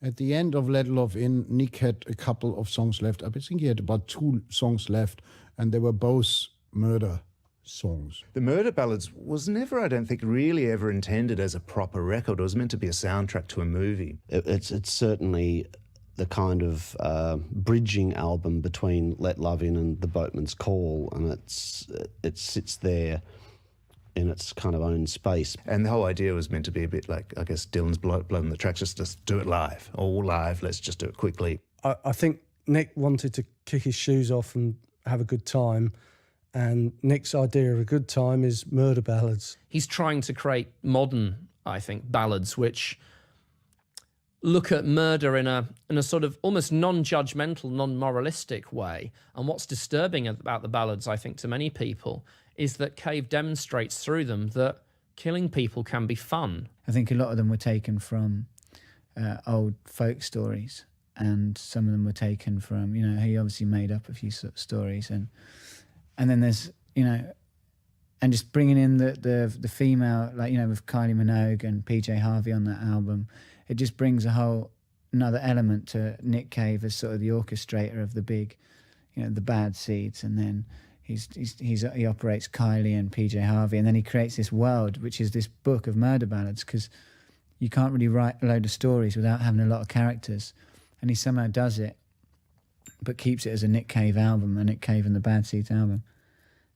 At the end of Let Love In, Nick had a couple of songs left. I think he had about 2 songs left, and they were both murder songs. The Murder Ballads was never, I don't think, really ever intended as a proper record. It was meant to be a soundtrack to a movie. It's certainly the kind of bridging album between Let Love In and The Boatman's Call, and it sits there in its kind of own space. And the whole idea was meant to be a bit like, I guess, Dylan's Blood on the Tracks, just do it live, all live, let's just do it quickly. I think Nick wanted to kick his shoes off and have a good time, and Nick's idea of a good time is murder ballads. He's trying to create modern, I think, ballads which look at murder in a sort of almost non-judgmental, non-moralistic way. And what's disturbing about the ballads, I think, to many people, is that Cave demonstrates through them that killing people can be fun. I think a lot of them were taken from old folk stories, and some of them were taken from, he obviously made up a few sort of stories, and then there's, and just bringing in the female, like, with Kylie Minogue and PJ Harvey on that album, it just brings another element to Nick Cave as sort of the orchestrator of the big, the bad seeds, and then he operates Kylie and PJ Harvey, and then he creates this world, which is this book of murder ballads, because you can't really write a load of stories without having a lot of characters, and he somehow does it, but keeps it as a Nick Cave album, a Nick Cave and the Bad Seeds album.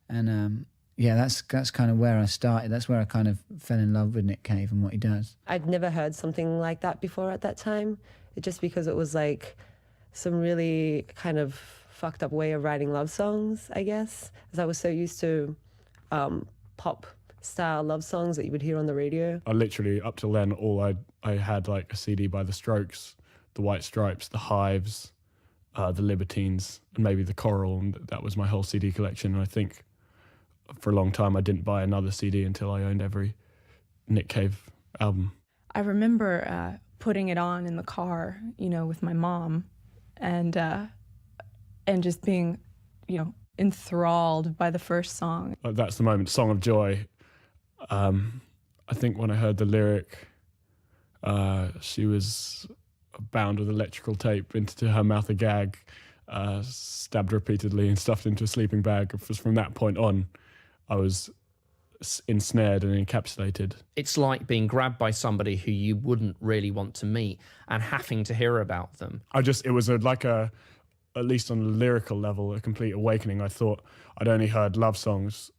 And that's kind of where I started. That's where I kind of fell in love with Nick Cave and what he does. I'd never heard something like that before at that time, just because it was like some really kind of fucked up way of writing love songs, I guess, as I was so used to pop style love songs that you would hear on the radio. I literally, up till then, I had like a CD by The Strokes, The White Stripes, The Hives, The Libertines, and maybe The Coral, and that was my whole CD collection. And I think for a long time I didn't buy another CD until I owned every Nick Cave album. I remember putting it on in the car, with my mom, and just being, enthralled by the first song. That's the moment, Song of Joy. I think when I heard the lyric, she was bound with electrical tape into her mouth, a gag, stabbed repeatedly and stuffed into a sleeping bag. It was from that point on, I was ensnared and encapsulated. It's like being grabbed by somebody who you wouldn't really want to meet and having to hear about them. It was at least on a lyrical level, a complete awakening. I thought I'd only heard love songs.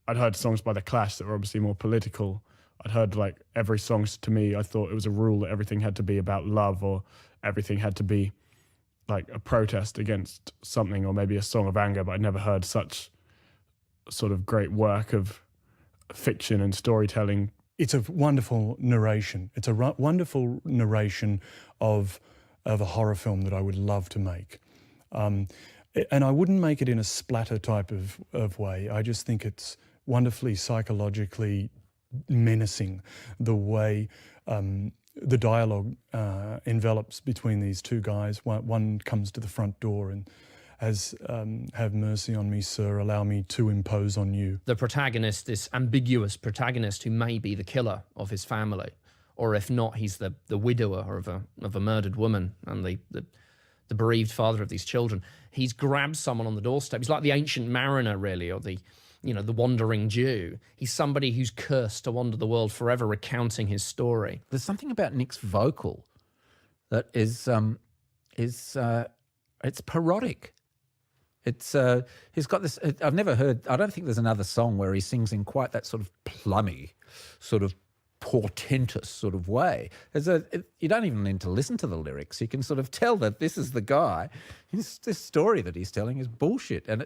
I'd heard songs by The Clash that were obviously more political. I'd heard like every song, to me, I thought it was a rule that everything had to be about love, or everything had to be like a protest against something, or maybe a song of anger, but I'd never heard such sort of great work of fiction and storytelling. It's a wonderful narration. It's a wonderful narration of a horror film that I would love to make. And I wouldn't make it in a splatter type of way. I just think it's wonderfully psychologically menacing, the way the dialogue envelops between these two guys. One comes to the front door and has, have mercy on me, sir, allow me to impose on you. The protagonist, this ambiguous protagonist who may be the killer of his family, or if not, he's the widower of a murdered woman and the bereaved father of these children. He's grabbed someone on the doorstep. He's like the ancient mariner, really, or the wandering Jew. He's somebody who's cursed to wander the world forever, recounting his story. There's something about Nick's vocal that is it's parodic. He's got this. I've never heard. I don't think there's another song where he sings in quite that sort of plummy, sort of portentous sort of way. You don't even need to listen to the lyrics. You can sort of tell that this is the guy. This story that he's telling is bullshit. And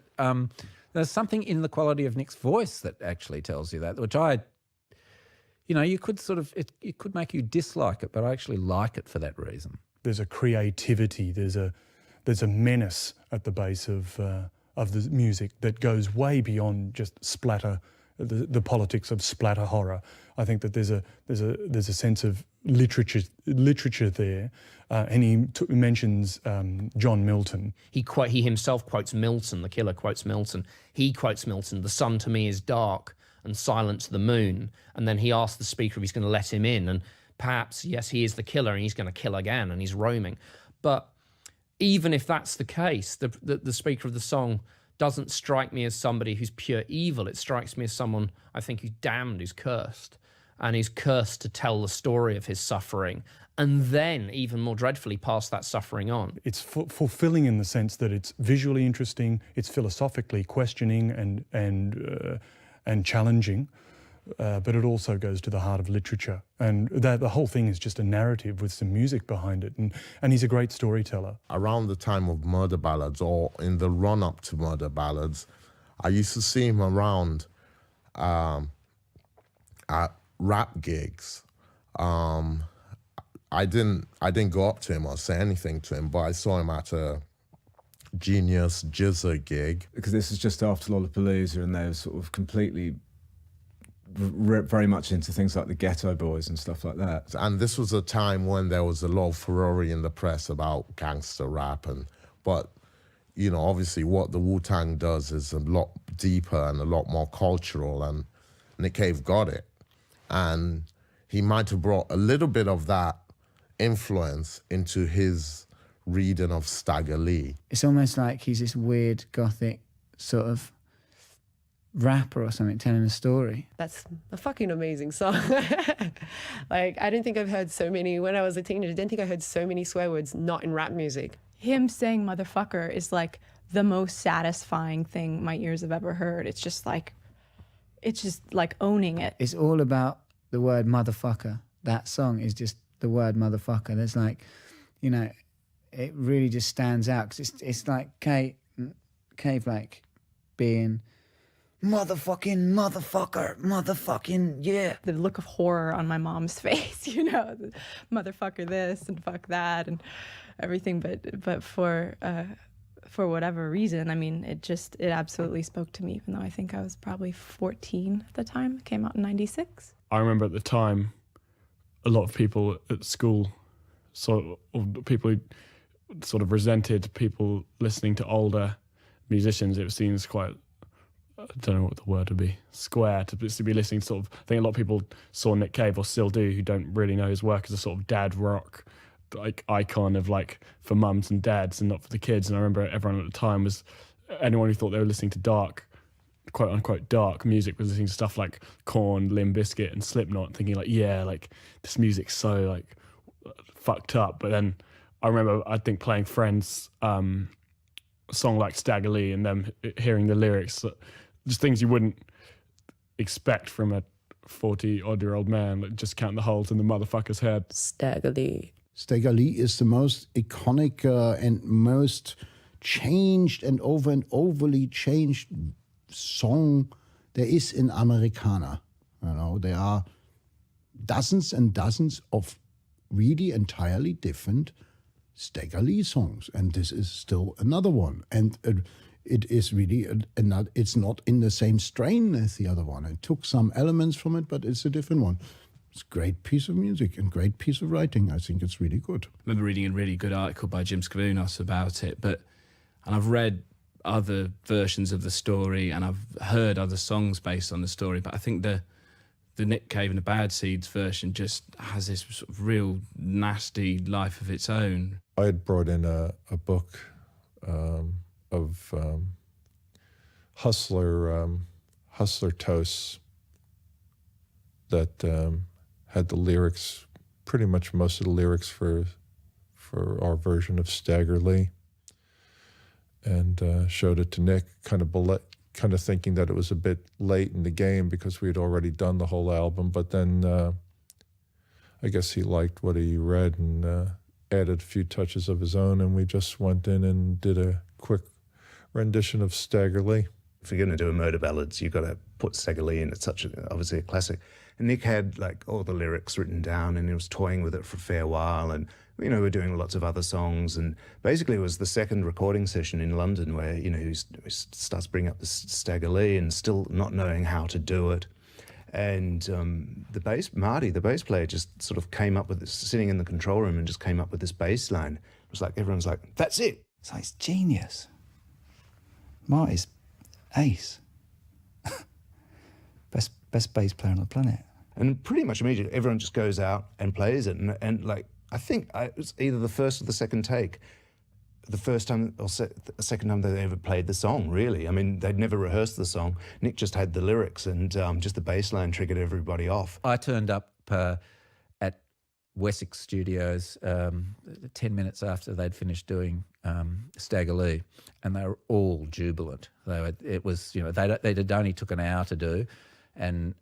there's something in the quality of Nick's voice that actually tells you that, which you could sort of, it could make you dislike it, but I actually like it for that reason. There's a creativity, there's a menace at the base of the music that goes way beyond just splatter, the politics of splatter horror. I think that there's a sense of literature there, and he mentions John Milton. He himself quotes Milton. The killer quotes Milton. He quotes Milton. The sun to me is dark and silent to the moon. And then he asks the speaker if he's going to let him in. And perhaps, yes, he is the killer and he's going to kill again and he's roaming. But even if that's the case, the speaker of the song doesn't strike me as somebody who's pure evil. It strikes me as someone, I think, who's damned, who's cursed. And he's cursed to tell the story of his suffering and then, even more dreadfully, pass that suffering on. It's fulfilling in the sense that it's visually interesting, it's philosophically questioning and challenging, but it also goes to the heart of literature. And the whole thing is just a narrative with some music behind it. And he's a great storyteller. Around the time of Murder Ballads, or in the run-up to Murder Ballads, I used to see him around at rap gigs. I didn't go up to him or say anything to him, but I saw him at a Genius Jizzer gig. Because this is just after Lollapalooza, and they were sort of completely very much into things like the Ghetto Boys and stuff like that. And this was a time when there was a lot of furore in the press about gangster rap, but you know, obviously what the Wu-Tang does is a lot deeper and a lot more cultural, and Nick Cave got it. And he might have brought a little bit of that influence into his reading of Stagger Lee. It's almost like he's this weird gothic sort of rapper or something telling a story. That's a fucking amazing song. Like, I don't think I've heard so many, when I was a teenager, I don't think I heard so many swear words not in rap music. Him saying motherfucker is like the most satisfying thing my ears have ever heard. It's just like owning it. It's all about the word motherfucker. That song is just the word motherfucker. There's like, you know, it really just stands out because it's like Cave like being motherfucking, yeah. The look of horror on my mom's face, you know, the motherfucker this and fuck that and everything. But for whatever reason, I mean, it absolutely spoke to me, even though I think I was probably 14 at the time. It came out in 96. I remember at the time, a lot of people at school, people who sort of resented people listening to older musicians. It was seen as quite, I don't know what the word would be, square to be listening to sort of, I think a lot of people saw Nick Cave, or still do, who don't really know his work, as a sort of dad rock like icon of like for mums and dads and not for the kids. And I remember everyone at the time was, anyone who thought they were listening to dark, quote unquote dark music, was listening to stuff like Korn, Limp Bizkit and Slipknot, thinking like, yeah, like this music's so like fucked up. But then I remember, I think, playing friends a song like Stagger Lee and them hearing the lyrics, just things you wouldn't expect from a 40-odd-year-old man, like just count the holes in the motherfucker's head. Stagger Lee. Stagger Lee is the most iconic and most changed and overly changed song there is in Americana. You know, there are dozens and dozens of really entirely different Stagger Lee songs, and this is still another one. And it is really it's not in the same strain as the other one. It took some elements from it, but it's a different one. It's a great piece of music and great piece of writing. I think it's really good. I remember reading a really good article by Jim Scavounos about it, and I've read other versions of the story and I've heard other songs based on the story, but I think the Nick Cave and the Bad Seeds version just has this sort of real nasty life of its own. I had brought in a book of Hustler toasts that had the lyrics, pretty much most of the lyrics for our version of Stagger Lee, and showed it to Nick, kind of thinking that it was a bit late in the game because we had already done the whole album. But then I guess he liked what he read and added a few touches of his own, and we just went in and did a quick rendition of Stagger Lee. If you're going to do a Murder Ballads, you've got to put Stagger Lee in. It's obviously a classic. And Nick had like all the lyrics written down, and he was toying with it for a fair while. And you know, we're doing lots of other songs, and basically it was the second recording session in London where, you know, he starts bringing up the Stagger Lee and still not knowing how to do it. And Marty, the bass player, just sort of came up with this, sitting in the control room, and just came up with this bass line. It was like, everyone's like, that's it. It's like, it's genius. Marty's ace. Best bass player on the planet. And pretty much immediately, everyone just goes out and plays it. And like, I think it was either the first or the second take, the first time or second time they ever played the song, really. I mean, they'd never rehearsed the song. Nick just had the lyrics, and just the bass line triggered everybody off. I turned up at Wessex Studios 10 minutes after they'd finished doing Stagger Lee, and they were all jubilant. It was, you know, they'd only took an hour to do, and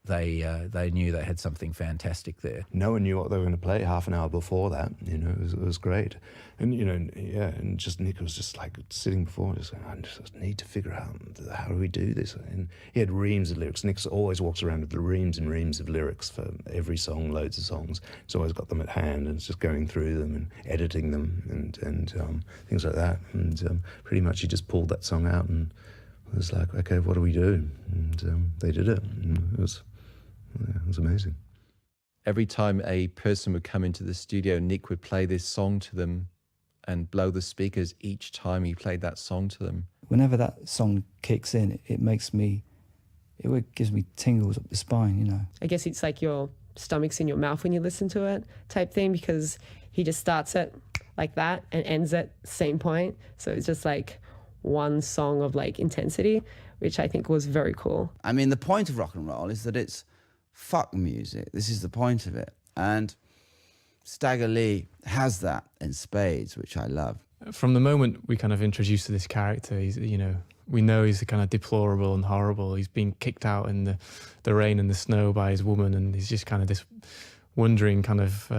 they knew they had something fantastic there. No one knew what they were going to play half an hour before that. You know, it was great. And, you know, yeah, and just Nick was just like sitting before, just going, I just need to figure out how do we do this. And he had reams of lyrics. Nick always walks around with reams and reams of lyrics for every song, loads of songs. He's always got them at hand, and it's just going through them and editing them and things like that. And pretty much he just pulled that song out and was like, okay, what do we do? And they did it. And it was amazing. Every time a person would come into the studio, Nick would play this song to them and blow the speakers each time he played that song to them. Whenever that song kicks in, it gives me tingles up the spine, you know. I guess it's like your stomach's in your mouth when you listen to it type thing, because he just starts it like that and ends at the same point. So it's just like one song of like intensity, which I think was very cool. I mean, the point of rock and roll is that it's fuck music. This is the point of it. And Stagger Lee has that in spades, which I love. From the moment we kind of introduced to this character, he's, you know, we know he's kind of deplorable and horrible. He's been kicked out in the rain and the snow by his woman, and he's just kind of this wandering kind of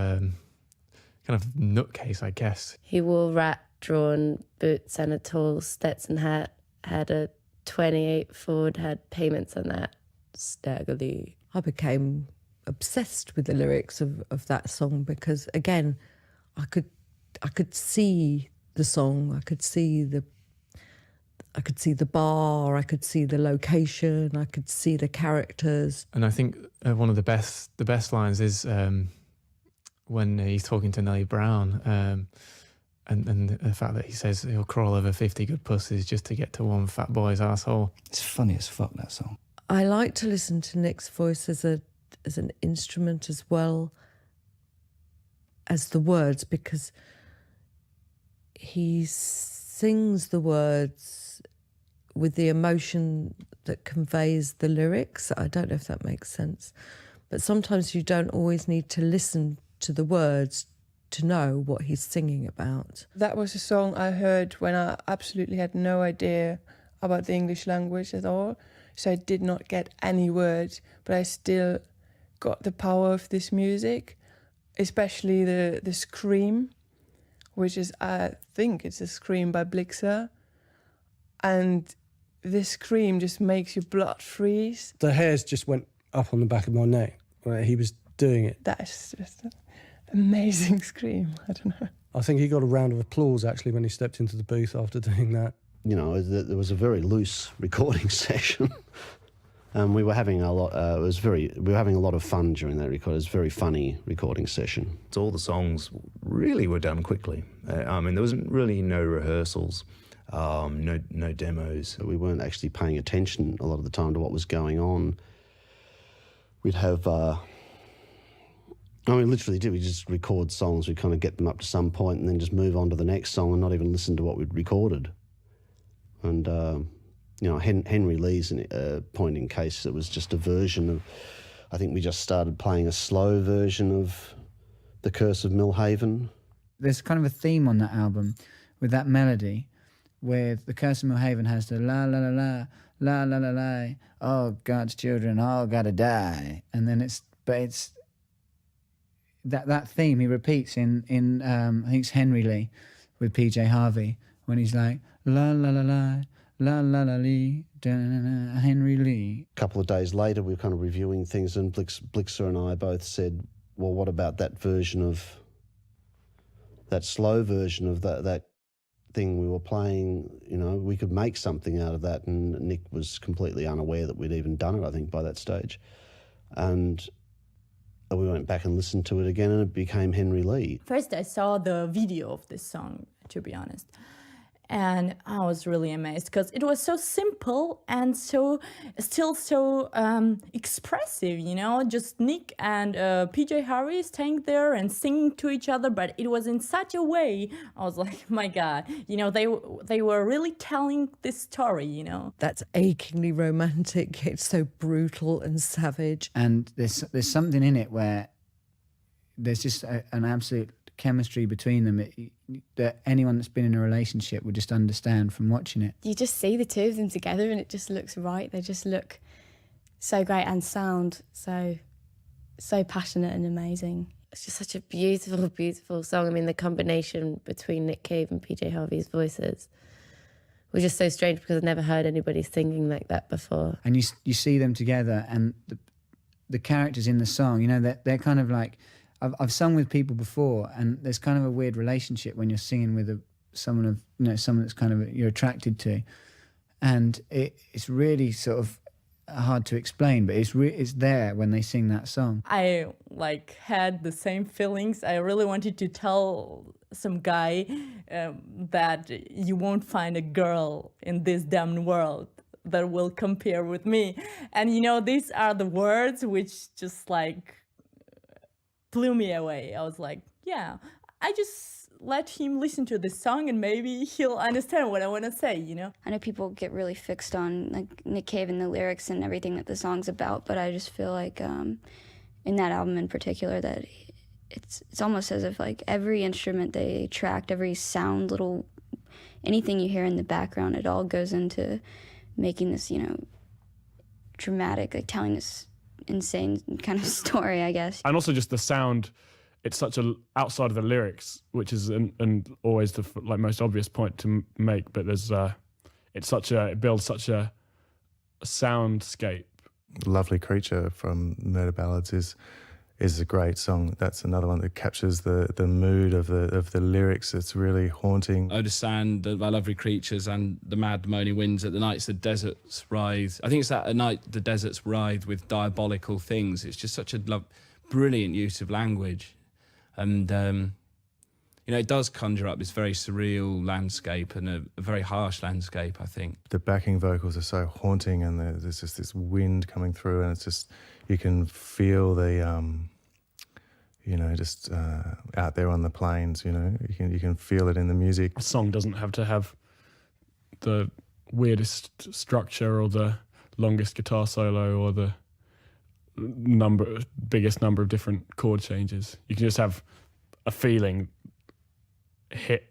nutcase, I guess. He wore rat-drawn boots and a tall Stetson hat, had a 28 Ford, had payments on that. Stagger Lee. I became obsessed with the lyrics of that song because, again, I could see the song, I could see the bar, I could see the location, I could see the characters. And I think one of the best lines is when he's talking to Nellie Brown, and the fact that he says he'll crawl over 50 good pussies just to get to one fat boy's asshole. It's funny as fuck, that song. I like to listen to Nick's voice as an instrument as well as the words, because he sings the words with the emotion that conveys the lyrics. I don't know if that makes sense, but sometimes you don't always need to listen to the words to know what he's singing about. That was a song I heard when I absolutely had no idea about the English language at all. So I did not get any words, but I still got the power of this music, especially the scream, which is, I think it's a scream by Blixer. And this scream just makes your blood freeze. The hairs just went up on the back of my neck when he was doing it. That's just an amazing scream. I don't know. I think he got a round of applause, actually, when he stepped into the booth after doing that. You know, there was a very loose recording session. We were having a lot. We were having a lot of fun during that record. It was a very funny recording session. So all the songs really were done quickly. I mean, there was really no rehearsals, no demos. We weren't actually paying attention a lot of the time to what was going on. We'd have. Literally did. We just record songs. We'd kind of get them up to some point and then just move on to the next song and not even listen to what we'd recorded. And, Henry Lee's point in case, it was just a version of, I think we just started playing a slow version of The Curse of Millhaven. There's kind of a theme on that album with that melody where The Curse of Millhaven has the la la la la, la la la la, oh, God's children all gotta die. And then it's that theme he repeats in I think it's Henry Lee with PJ Harvey when he's like, la la la la, la la la lee, da na na, Henry Lee. A couple of days later, we were kind of reviewing things, and Blixer and I both said, well, what about that version of, that slow version of that thing we were playing? You know, we could make something out of that. And Nick was completely unaware that we'd even done it, I think, by that stage. And we went back and listened to it again, and it became Henry Lee. First, I saw the video of this song, to be honest. And I was really amazed because it was so simple and still so expressive, you know, just Nick and PJ Harvey staying there and singing to each other, but it was in such a way, I was like, my God, you know, they were really telling this story, you know. That's achingly romantic. It's so brutal and savage. And there's something in it where there's just an absolute chemistry between them that anyone that's been in a relationship would just understand from watching it. You just see the two of them together and it just looks right. They just look so great and sound so passionate and amazing. It's just such a beautiful, beautiful song. I mean, the combination between Nick Cave and PJ Harvey's voices was just so strange because I've never heard anybody singing like that before. And you see them together, and the characters in the song, you know, they're kind of like, I've sung with people before, and there's kind of a weird relationship when you're singing with someone that's kind of you're attracted to, and it's really sort of hard to explain, but it's there when they sing that song. I had the same feelings. I really wanted to tell some guy that you won't find a girl in this damn world that will compare with me, and you know, these are the words which just blew me away. I was like, yeah, I just let him listen to this song and maybe he'll understand what I want to say, you know? I know people get really fixed on Nick Cave and the lyrics and everything that the song's about, but I just feel like in that album in particular that it's almost as if every instrument they tracked, every sound, anything you hear in the background, it all goes into making this, you know, dramatic, telling this insane kind of story, I guess. And also just the sound, it's such outside of the lyrics, which is and always the most obvious point to make, but there's it builds such a soundscape. Lovely Creature from Murder Ballads is a great song. That's another one that captures the mood of the lyrics. It's really haunting. Understand My Lovely Creatures and The Mad Moaning Winds at the nights the deserts writhe. I think it's at night the deserts writhe with diabolical things. It's just such a brilliant use of language. And, you know, it does conjure up this very surreal landscape and a very harsh landscape, I think. The backing vocals are so haunting, and there's just this wind coming through, and it's just, you can feel the, you know, just out there on the plains, you know, you can feel it in the music. A song doesn't have to have the weirdest structure or the longest guitar solo or the biggest number of different chord changes. You can just have a feeling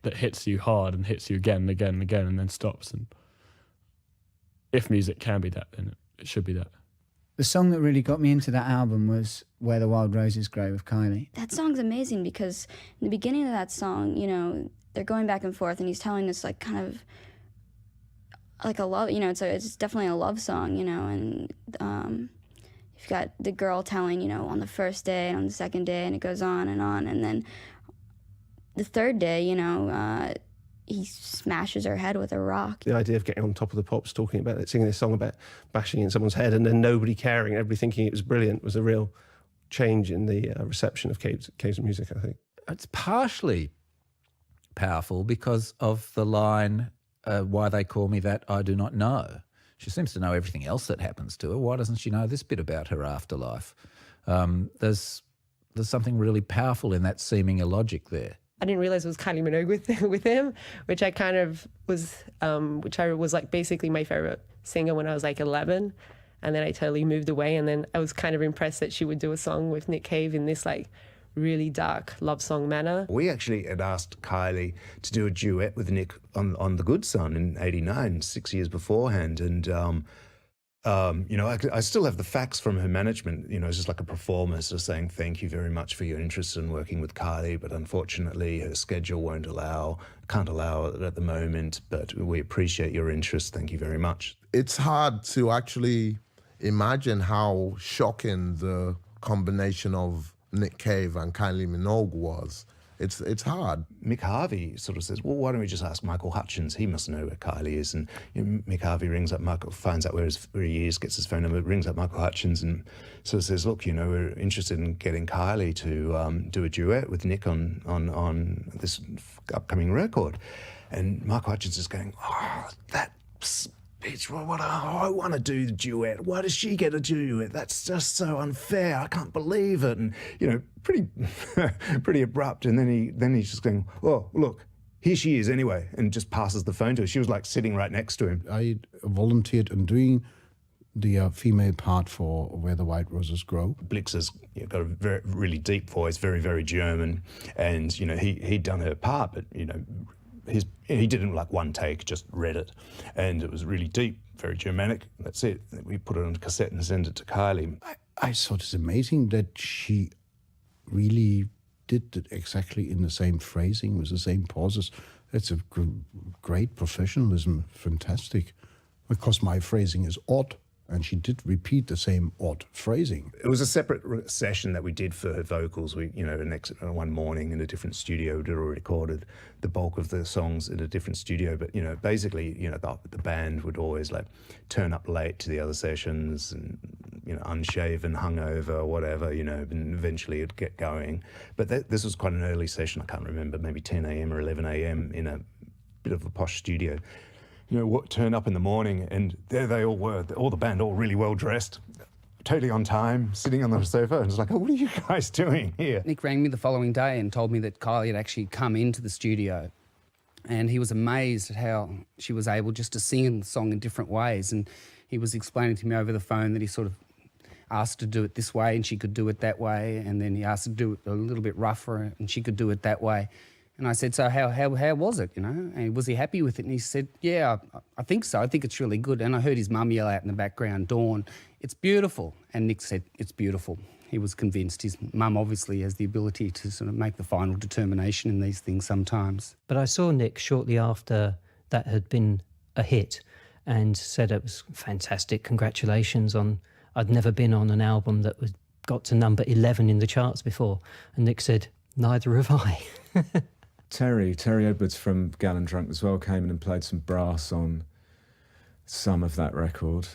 that hits you hard and hits you again and again and again and then stops. And if music can be that, then it should be that. The song that really got me into that album was Where the Wild Roses Grow with Kylie. That song's amazing because in the beginning of that song, you know, they're going back and forth and he's telling this kind of a love, you know, it's definitely a love song, you know, and you've got the girl telling, you know, on the first day and on the second day, and it goes on, and then the third day, you know, he smashes her head with a rock. The idea of getting on top of the pops, talking about it, singing this song about bashing in someone's head and then nobody caring, everybody thinking it was brilliant, was a real change in the reception of Cave's music, I think. It's partially powerful because of the line, why they call me that, I do not know. She seems to know everything else that happens to her. Why doesn't she know this bit about her afterlife? There's something really powerful in that seeming illogic there. I didn't realize it was Kylie Minogue with him, which I kind of was, which I was basically my favorite singer when I was 11. And then I totally moved away. And then I was kind of impressed that she would do a song with Nick Cave in this really dark love song manner. We actually had asked Kylie to do a duet with Nick on The Good Son in '89, 6 years beforehand. And, you know, I still have the facts from her management, you know, it's just like a performer sort of saying, thank you very much for your interest in working with Kylie, but unfortunately her schedule can't allow it at the moment, but we appreciate your interest. Thank you very much. It's hard to actually imagine how shocking the combination of Nick Cave and Kylie Minogue was. it's hard. Mick Harvey sort of says, well, why don't we just ask Michael Hutchins? He must know where Kylie is. And Mick Harvey rings up Michael, finds out where he is, gets his phone number, rings up Michael Hutchins and sort of says, look, we're interested in getting Kylie to do a duet with Nick on this upcoming record. And Michael Hutchins is going, oh, that bitch, I want to do the duet. Why does she get a duet? That's just so unfair. I can't believe it. And, pretty abrupt. And then he's just going, oh, look, here she is anyway, and just passes the phone to her. She was like sitting right next to him. I volunteered in doing the female part for Where the White Roses Grow. Blix has got a really deep voice, very, very German. And, he'd done her part, but, he didn't like one take, just read it. And it was really deep, very Germanic. That's it. We put it on a cassette and sent it to Kylie. I thought it's amazing that she really did it exactly in the same phrasing, with the same pauses. It's a great professionalism, fantastic. Because my phrasing is odd, and she did repeat the same odd phrasing. It was a separate session that we did for her vocals. We, one morning in a different studio, we'd already recorded the bulk of the songs in a different studio. But, basically, the band would always turn up late to the other sessions and, unshaven, hungover, or whatever, and eventually it'd get going. But this was quite an early session. I can't remember, maybe 10 a.m. or 11 a.m. in a bit of a posh studio. Turn up in the morning, and there they all were, all the band, all really well dressed, totally on time, sitting on the sofa, and it's like, oh, what are you guys doing here? Nick rang me the following day and told me that Kylie had actually come into the studio, and he was amazed at how she was able just to sing the song in different ways. And he was explaining to me over the phone that he sort of asked her to do it this way and she could do it that way, and then he asked her to do it a little bit rougher and she could do it that way. And I said, so how was it, And was he happy with it? And he said, yeah, I think so. I think it's really good. And I heard his mum yell out in the background, Dawn, it's beautiful. And Nick said, it's beautiful. He was convinced. His mum obviously has the ability to sort of make the final determination in these things sometimes. But I saw Nick shortly after that had been a hit and said it was fantastic. Congratulations on, I'd never been on an album that got to number 11 in the charts before. And Nick said, neither have I. Terry Edwards from Gallon Drunk as well came in and played some brass on some of that record.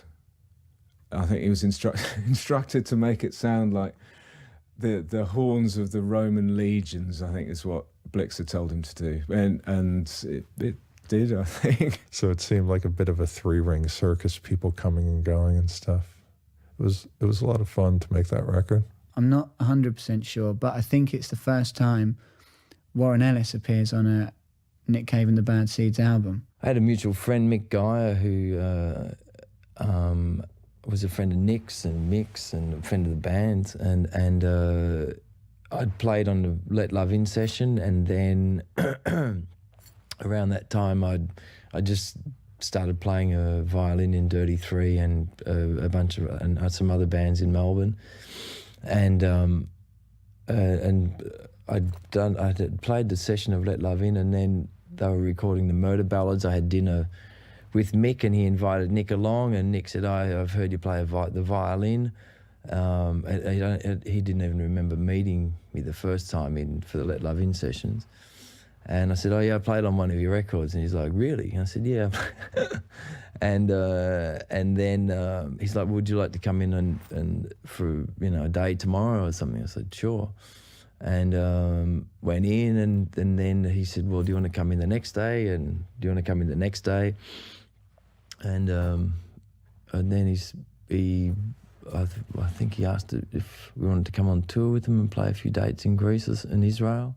I think he was instructed to make it sound like the horns of the Roman legions, I think is what Blix had told him to do. And it did, I think. So it seemed like a bit of a three-ring circus, people coming and going and stuff. It was a lot of fun to make that record. I'm not 100% sure, but I think it's the first time Warren Ellis appears on a Nick Cave and the Bad Seeds album. I had a mutual friend, Mick Geyer, who was a friend of Nick's and Mick's and a friend of the band. And I'd played on the Let Love In session, and then around that time I just started playing a violin in Dirty Three and a bunch of and some other bands in Melbourne. And I'd played the session of Let Love In, and then they were recording the Murder Ballads. I had dinner with Mick, and he invited Nick along, and Nick said, I've heard you play the violin. He didn't even remember meeting me the first time for the Let Love In sessions. And I said, oh yeah, I played on one of your records. And he's like, really? And I said, yeah. and then he's like, would you like to come in and for a day tomorrow or something? I said, sure. And went in, and then he said, well, do you want to come in the next day? And do you want to come in the next day? And then I think he asked if we wanted to come on tour with him and play a few dates in Greece and Israel.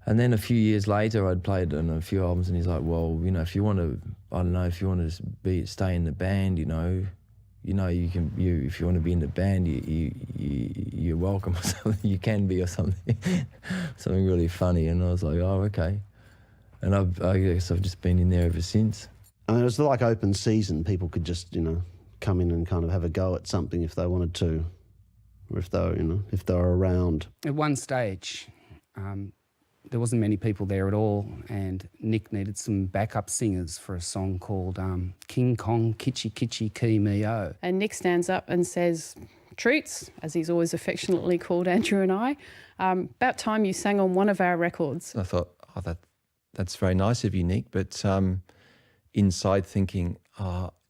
And then a few years later, I'd played on a few albums, and he's like, well, if you want to, I don't know, if you want to stay in the band, you can, if you want to be in the band, you're welcome or something. You can be or something, something really funny. And I was like, oh, okay. And I guess I've just been in there ever since. I mean, it was like open season. People could just, come in and kind of have a go at something if they wanted to, or if they were around. At one stage, there wasn't many people there at all, and Nick needed some backup singers for a song called King Kong Kitchi Kitchi Ki Me O. And Nick stands up and says, Troots, as he's always affectionately called Andrew and I. About time you sang on one of our records. I thought, that's very nice of you, Nick, but inside thinking,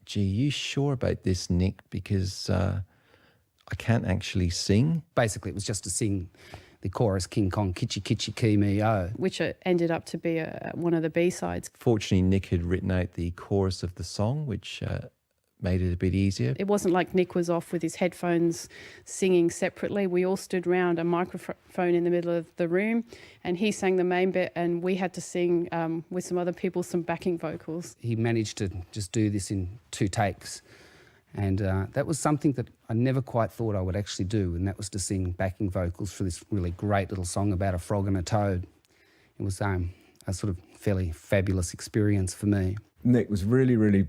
gee, you sure about this, Nick? Because I can't actually sing. Basically, it was just to sing the chorus, King Kong, Kitchi Kitchi Ki Me O. Which ended up to be one of the B-sides. Fortunately, Nick had written out the chorus of the song, which made it a bit easier. It wasn't like Nick was off with his headphones singing separately. We all stood round a microphone in the middle of the room, and he sang the main bit, and we had to sing with some other people some backing vocals. He managed to just do this in 2 takes. And that was something that I never quite thought I would actually do, and that was to sing backing vocals for this really great little song about a frog and a toad. It was a sort of fairly fabulous experience for me. Nick was really, really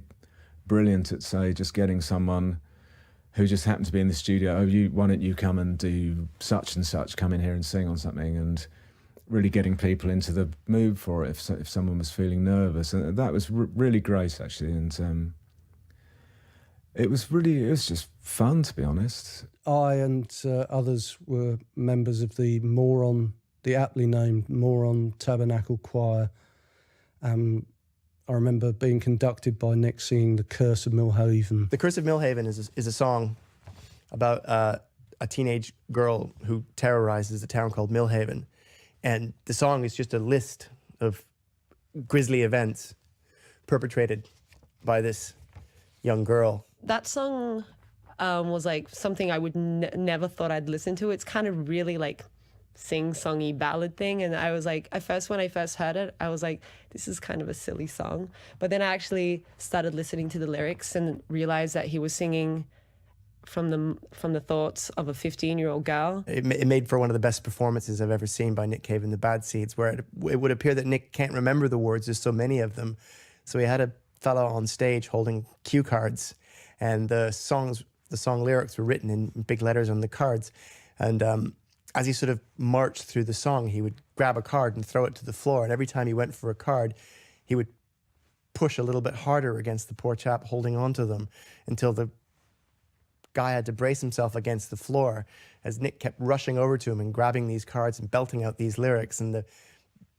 brilliant at, say, just getting someone who just happened to be in the studio, why don't you come and do such and such, come in here and sing on something, and really getting people into the mood for it if someone was feeling nervous. And that was really great, actually, and it was just fun, to be honest. I and others were members of the aptly named Moron Tabernacle Choir. I remember being conducted by Nick singing The Curse of Millhaven. The Curse of Millhaven is a song about a teenage girl who terrorizes a town called Millhaven. And the song is just a list of grisly events perpetrated by this young girl. That song was like something I would never thought I'd listen to. It's kind of really like sing-songy ballad thing, and I was like, when I first heard it, I was like, this is kind of a silly song. But then I actually started listening to the lyrics and realized that he was singing from the thoughts of a 15-year-old girl. It made for one of the best performances I've ever seen by Nick Cave and the Bad Seeds, where it would appear that Nick can't remember the words. There's so many of them. So he had a fellow on stage holding cue cards, and the song lyrics were written in big letters on the cards. And as he sort of marched through the song, he would grab a card and throw it to the floor. And every time he went for a card, he would push a little bit harder against the poor chap holding onto them until the guy had to brace himself against the floor as Nick kept rushing over to him and grabbing these cards and belting out these lyrics. And the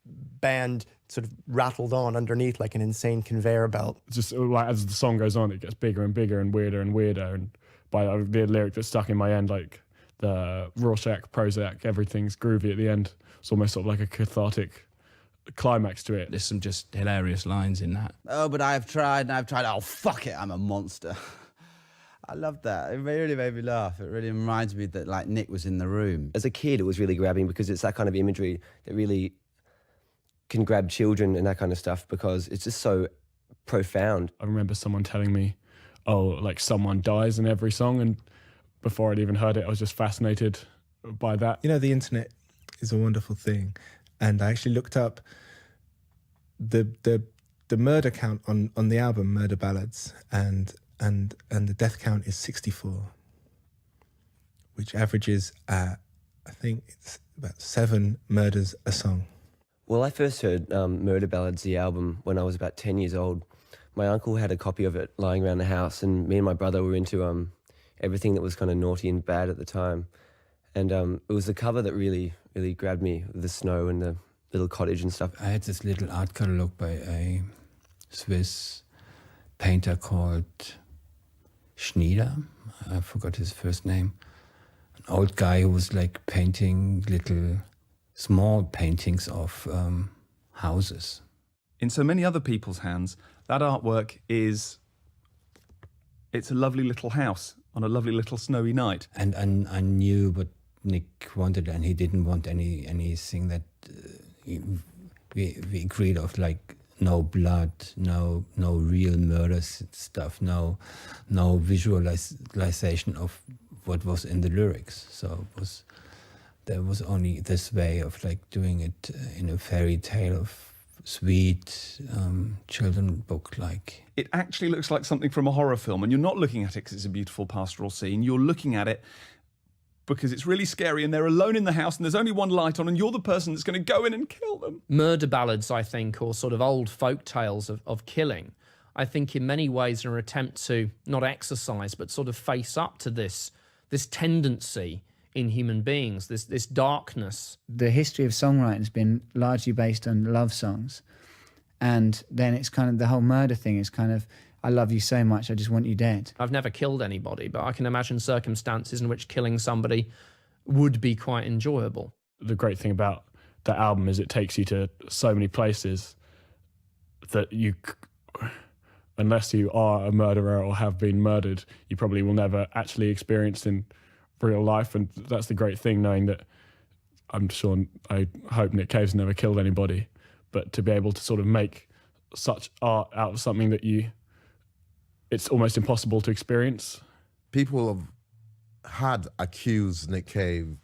band sort of rattled on underneath like an insane conveyor belt. Just like as the song goes on, it gets bigger and bigger and weirder and weirder. And by the lyric that stuck in my end, like the Rorschach, Prozac, everything's groovy at the end. It's almost sort of like a cathartic climax to it. There's some just hilarious lines in that. Oh, but I've tried. Oh, fuck it, I'm a monster. I loved that. It really made me laugh. It really reminds me that like Nick was in the room. As a kid, it was really grabbing because it's that kind of imagery that really can grab children and that kind of stuff because it's just so profound. I remember someone telling me, like someone dies in every song, and before I'd even heard it, I was just fascinated by that. You know, the internet is a wonderful thing, and I actually looked up the murder count on the album Murder Ballads, and the death count is 64, which averages I think it's about 7 murders a song. Well, I first heard Murder Ballads, the album, when I was about 10 years old. My uncle had a copy of it lying around the house, and me and my brother were into everything that was kind of naughty and bad at the time. And it was the cover that really, really grabbed me, the snow and the little cottage and stuff. I had this little art catalogue by a Swiss painter called Schneider. I forgot his first name. An old guy who was like painting little small paintings of houses. In so many other people's hands, that artwork it's a lovely little house on a lovely little snowy night. And I knew what Nick wanted, and he didn't want anything that we agreed of, like no blood, no real murder stuff, no visualization of what was in the lyrics. So there was only this way of like doing it in a fairy tale of sweet children book like. It actually looks like something from a horror film, and you're not looking at it because it's a beautiful pastoral scene. You're looking at it because it's really scary and they're alone in the house and there's only one light on and you're the person that's going to go in and kill them. Murder ballads, I think, or sort of old folk tales of killing, I think in many ways are an attempt to not exercise but sort of face up to this this tendency in human beings, this darkness. The history of songwriting has been largely based on love songs. And then it's kind of the whole murder thing is kind of, I love you so much, I just want you dead. I've never killed anybody, but I can imagine circumstances in which killing somebody would be quite enjoyable. The great thing about that album is it takes you to so many places that you, unless you are a murderer or have been murdered, you probably will never actually experience in real life. And that's the great thing, knowing that I hope Nick Cave's never killed anybody, but to be able to sort of make such art out of something that it's almost impossible to experience. People have had accused Nick Cave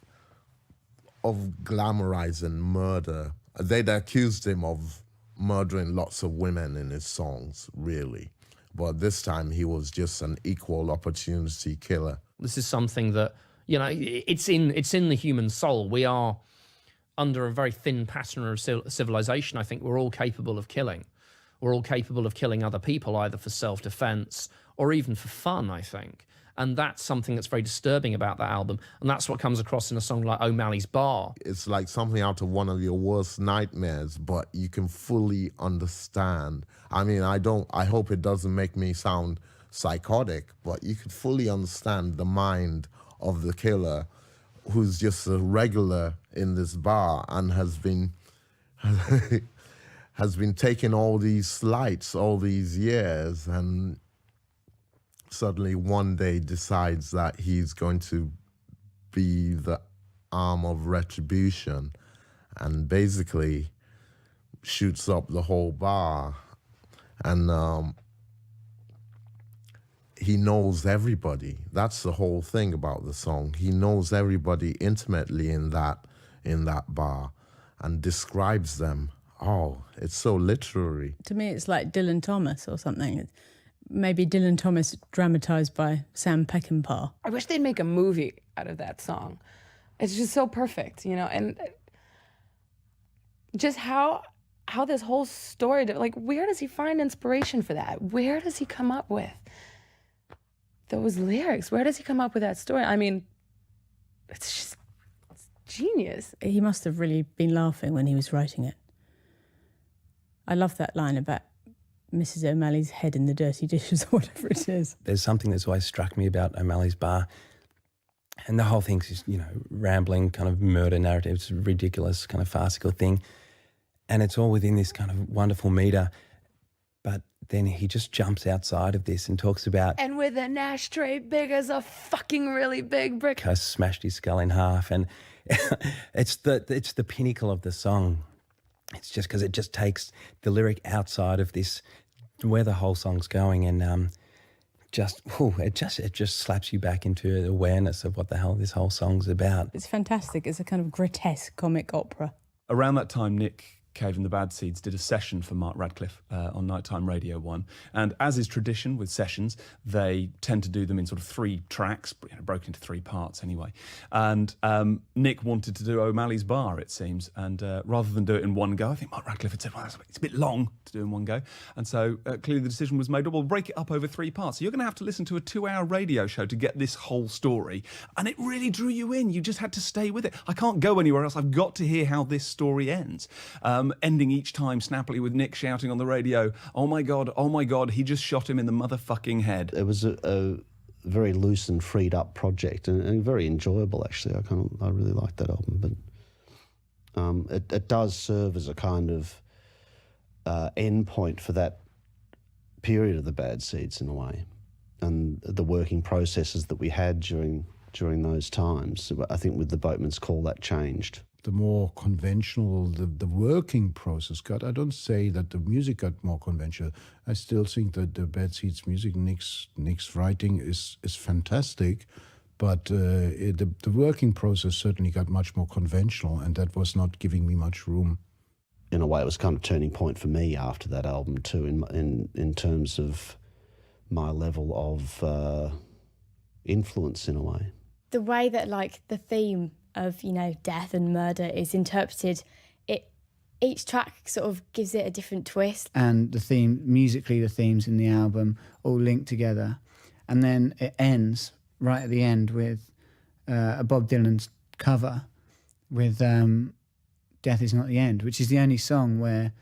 of glamorizing murder. They'd accused him of murdering lots of women in his songs, really. But this time he was just an equal opportunity killer. This is something that, it's in the human soul. We are under a very thin pattern of civilization. I think we're all capable of killing. We're all capable of killing other people, either for self-defense or even for fun, I think. And that's something that's very disturbing about that album. And that's what comes across in a song like O'Malley's Bar. It's like something out of one of your worst nightmares, but you can fully understand. I mean, I hope it doesn't make me sound psychotic, but you could fully understand the mind of the killer, who's just a regular in this bar and has been taking all these slights all these years, and suddenly one day decides that he's going to be the arm of retribution and basically shoots up the whole bar. And he knows everybody. That's the whole thing about the song. He knows everybody intimately in that bar and describes them. Oh, it's so literary. To me, it's like Dylan Thomas or something. Maybe Dylan Thomas dramatized by Sam Peckinpah. I wish they'd make a movie out of that song. It's just so perfect, and just how this whole story, like, where does he find inspiration for that? Where does he come up with those lyrics? Where does he come up with that story? I mean, it's genius. He must have really been laughing when he was writing it. I love that line about Mrs. O'Malley's head in the dirty dishes or whatever it is. There's something that's always struck me about O'Malley's Bar. And the whole thing's just, rambling kind of murder narrative. It's a ridiculous kind of farcical thing. And it's all within this kind of wonderful metre. But then he just jumps outside of this and talks about... And with an ashtray big as a fucking really big brick. I smashed his skull in half. And it's the pinnacle of the song. It's just because it just takes the lyric outside of this, where the whole song's going, and it just slaps you back into the awareness of what the hell this whole song's about. It's fantastic. It's a kind of grotesque comic opera. Around that time, Nick Cave and the Bad Seeds did a session for Mark Radcliffe on Nighttime Radio 1. And as is tradition with sessions, they tend to do them in sort of 3 tracks, broken into 3 parts anyway. And Nick wanted to do O'Malley's Bar, it seems. And rather than do it in one go, I think Mark Radcliffe had said, well, it's a bit long to do in one go. And so clearly the decision was made, we'll break it up over 3 parts. So you're going to have to listen to a 2-hour radio show to get this whole story. And it really drew you in. You just had to stay with it. I can't go anywhere else. I've got to hear how this story ends. Ending each time snappily with Nick shouting on the radio, oh my God, he just shot him in the motherfucking head. It was a very loose and freed up project and very enjoyable, actually. I really liked that album, but it does serve as a kind of end point for that period of the Bad Seeds in a way, and the working processes that we had during those times. I think with the Boatman's Call that changed. The more conventional the working process got. I don't say that the music got more conventional. I still think that the Bad Seeds music, Nick's writing is fantastic, but the working process certainly got much more conventional, and that was not giving me much room. In a way, it was kind of a turning point for me after that album too, in terms of my level of influence in a way. The way that the theme of death and murder is interpreted, each track sort of gives it a different twist. And the themes in the album all link together, and then it ends right at the end with a Bob Dylan cover with Death Is Not the End, which is the only song where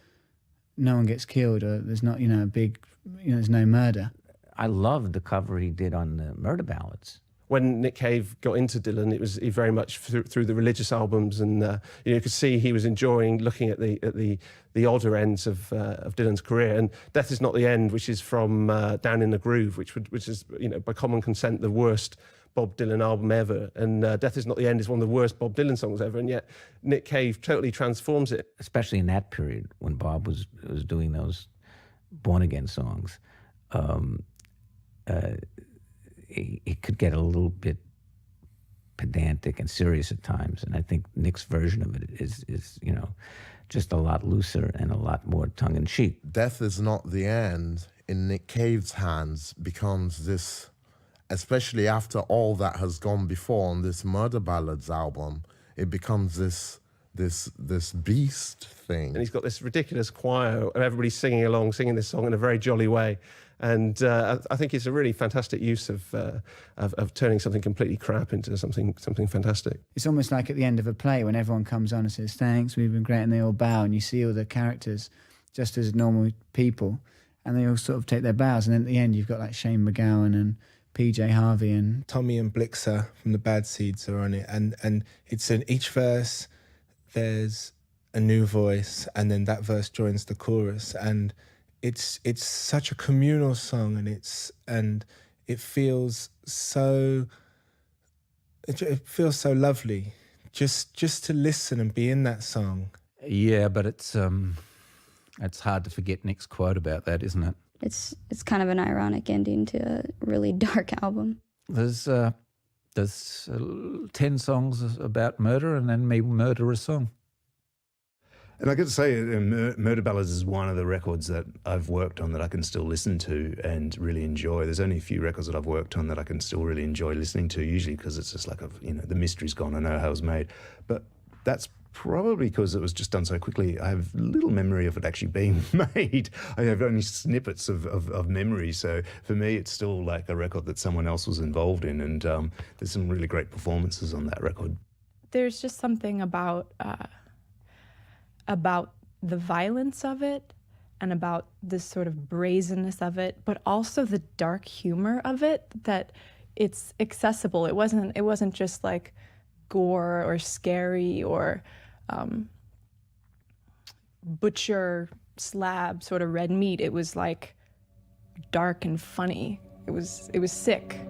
no one gets killed or there's not, a big, there's no murder. I loved the cover he did on the Murder Ballads. When Nick Cave got into Dylan, it was very much through the religious albums, and you could see he was enjoying looking at the odder ends of Dylan's career. And Death Is Not the End, which is from Down in the Groove, which is by common consent the worst Bob Dylan album ever. And Death Is Not the End is one of the worst Bob Dylan songs ever, and yet Nick Cave totally transforms it. Especially in that period when Bob was doing those Born Again songs. It could get a little bit pedantic and serious at times, and I think Nick's version of it is just a lot looser and a lot more tongue-in-cheek. Death Is Not the End in Nick Cave's hands becomes this, especially after all that has gone before on this Murder Ballads album, it becomes this beast thing. And he's got this ridiculous choir of everybody singing along, singing this song in a very jolly way. And I think it's a really fantastic use of turning something completely crap into something fantastic. It's almost like at the end of a play when everyone comes on and says, thanks, we've been great, and they all bow, and you see all the characters just as normal people, and they all sort of take their bows, and then at the end you've got like Shane MacGowan and PJ Harvey and Tommy and Blixer from the Bad Seeds are on it, and it's in each verse there's a new voice, and then that verse joins the chorus, and it's such a communal song, and it feels so lovely just to listen and be in that song. Yeah, but it's hard to forget Nick's quote about that, isn't it? It's kind of an ironic ending to a really dark album. There's 10 songs about murder and then me murder a song. And I got to say, Murder Ballads is one of the records that I've worked on that I can still listen to and really enjoy. There's only a few records that I've worked on that I can still really enjoy listening to, usually because it's just like, the mystery's gone, I know how it was made. But that's probably because it was just done so quickly. I have little memory of it actually being made. I have only snippets of memory. So for me, it's still like a record that someone else was involved in. And there's some really great performances on that record. There's just something about the violence of it and about this sort of brazenness of it, but also the dark humor of it, that it's accessible. It wasn't just like gore or scary or butcher slab sort of red meat. It was like dark and funny. It was sick.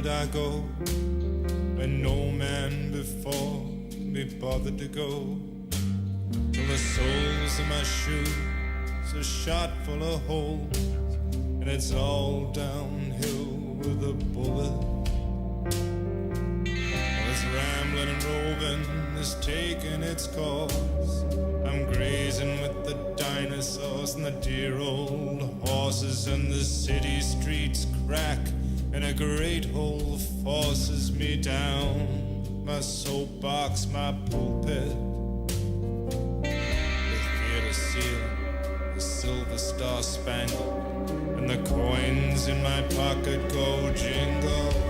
I go when no man before me bothered to go, till the soles of my shoes are shot full of holes, and it's all downhill with a bullet. This rambling and roving is taking its course. I'm grazing with the dinosaurs and the dear old horses, and the city streets crack and a great hole forces me down. My soapbox, my pulpit, the theater ceiling, the silver star spangled, and the coins in my pocket go jingle.